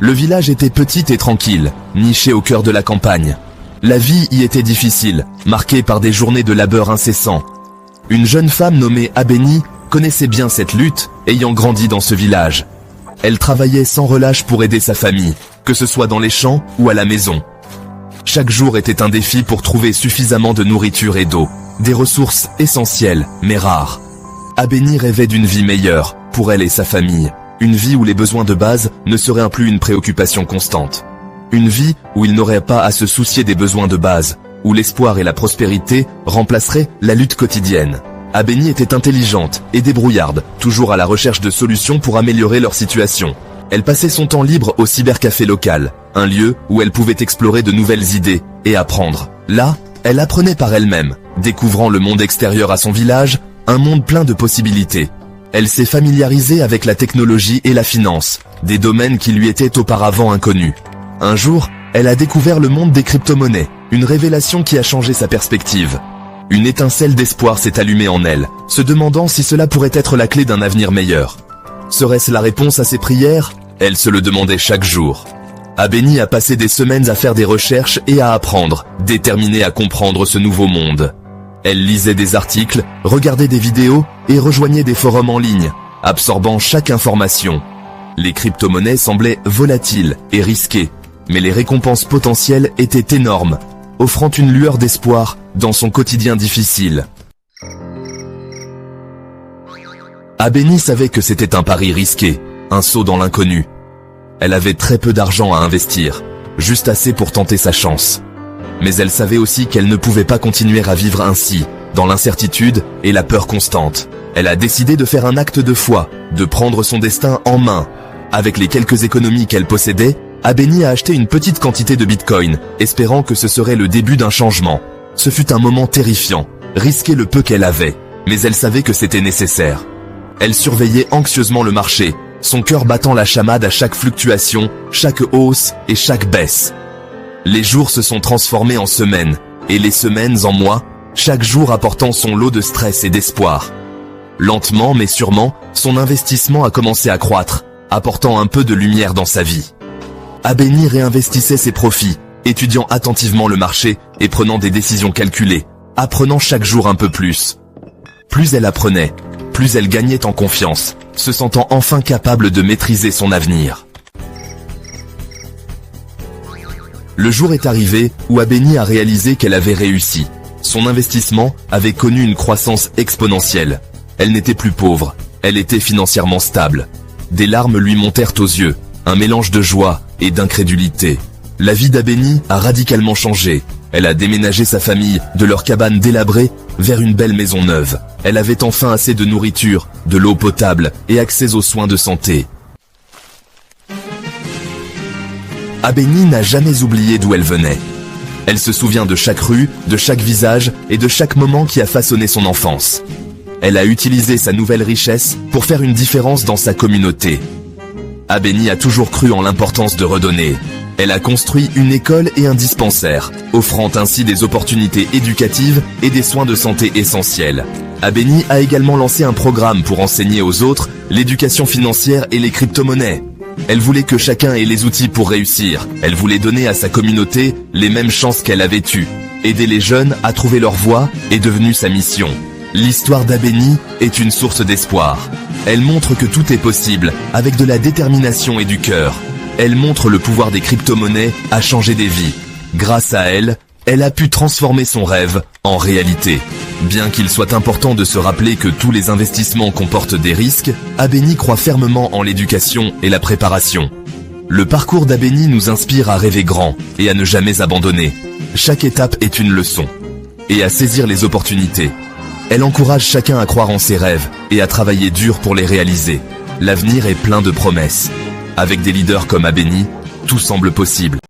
Le village était petit et tranquille, niché au cœur de la campagne. La vie y était difficile, marquée par des journées de labeur incessants. Une jeune femme nommée Abeni connaissait bien cette lutte, ayant grandi dans ce village. Elle travaillait sans relâche pour aider sa famille, que ce soit dans les champs ou à la maison. Chaque jour était un défi pour trouver suffisamment de nourriture et d'eau, des ressources essentielles, mais rares. Abeni rêvait d'une vie meilleure, pour elle et sa famille. Une vie où les besoins de base ne seraient plus une préoccupation constante. Une vie où il n'aurait pas à se soucier des besoins de base, où l'espoir et la prospérité remplaceraient la lutte quotidienne. Abeni était intelligente et débrouillarde, toujours à la recherche de solutions pour améliorer leur situation. Elle passait son temps libre au cybercafé local, un lieu où elle pouvait explorer de nouvelles idées et apprendre. Là, elle apprenait par elle-même, découvrant le monde extérieur à son village, un monde plein de possibilités. Elle s'est familiarisée avec la technologie et la finance, des domaines qui lui étaient auparavant inconnus. Un jour, elle a découvert le monde des crypto-monnaies, une révélation qui a changé sa perspective. Une étincelle d'espoir s'est allumée en elle, se demandant si cela pourrait être la clé d'un avenir meilleur. Serait-ce la réponse à ses prières? Elle se le demandait chaque jour. Abeni a passé des semaines à faire des recherches et à apprendre, déterminée à comprendre ce nouveau monde. Elle lisait des articles, regardait des vidéos et rejoignait des forums en ligne, absorbant chaque information. Les crypto-monnaies semblaient volatiles et risquées, mais les récompenses potentielles étaient énormes, offrant une lueur d'espoir dans son quotidien difficile. Abeni savait que c'était un pari risqué, un saut dans l'inconnu. Elle avait très peu d'argent à investir, juste assez pour tenter sa chance. Mais elle savait aussi qu'elle ne pouvait pas continuer à vivre ainsi, dans l'incertitude et la peur constante. Elle a décidé de faire un acte de foi, de prendre son destin en main. Avec les quelques économies qu'elle possédait, Abeni a acheté une petite quantité de Bitcoin, espérant que ce serait le début d'un changement. Ce fut un moment terrifiant, risquer le peu qu'elle avait, mais elle savait que c'était nécessaire. Elle surveillait anxieusement le marché, son cœur battant la chamade à chaque fluctuation, chaque hausse et chaque baisse. Les jours se sont transformés en semaines, et les semaines en mois, chaque jour apportant son lot de stress et d'espoir. Lentement mais sûrement, son investissement a commencé à croître, apportant un peu de lumière dans sa vie. Abeni réinvestissait ses profits, étudiant attentivement le marché et prenant des décisions calculées, apprenant chaque jour un peu plus. Plus elle apprenait, plus elle gagnait en confiance, se sentant enfin capable de maîtriser son avenir. Le jour est arrivé où Abeni a réalisé qu'elle avait réussi. Son investissement avait connu une croissance exponentielle. Elle n'était plus pauvre, elle était financièrement stable. Des larmes lui montèrent aux yeux, un mélange de joie et d'incrédulité. La vie d'Abeni a radicalement changé. Elle a déménagé sa famille de leur cabane délabrée vers une belle maison neuve. Elle avait enfin assez de nourriture, de l'eau potable et accès aux soins de santé. Abeni n'a jamais oublié d'où elle venait. Elle se souvient de chaque rue, de chaque visage et de chaque moment qui a façonné son enfance. Elle a utilisé sa nouvelle richesse pour faire une différence dans sa communauté. Abeni a toujours cru en l'importance de redonner. Elle a construit une école et un dispensaire, offrant ainsi des opportunités éducatives et des soins de santé essentiels. Abeni a également lancé un programme pour enseigner aux autres l'éducation financière et les crypto-monnaies. Elle voulait que chacun ait les outils pour réussir. Elle voulait donner à sa communauté les mêmes chances qu'elle avait eues. Aider les jeunes à trouver leur voie est devenue sa mission. L'histoire d'Abeni est une source d'espoir. Elle montre que tout est possible, avec de la détermination et du cœur. Elle montre le pouvoir des crypto-monnaies à changer des vies. Grâce à elle, elle a pu transformer son rêve en réalité. Bien qu'il soit important de se rappeler que tous les investissements comportent des risques, Abeni croit fermement en l'éducation et la préparation. Le parcours d'Abeni nous inspire à rêver grand et à ne jamais abandonner. Chaque étape est une leçon. Et à saisir les opportunités. Elle encourage chacun à croire en ses rêves et à travailler dur pour les réaliser. L'avenir est plein de promesses. Avec des leaders comme Abeni, tout semble possible.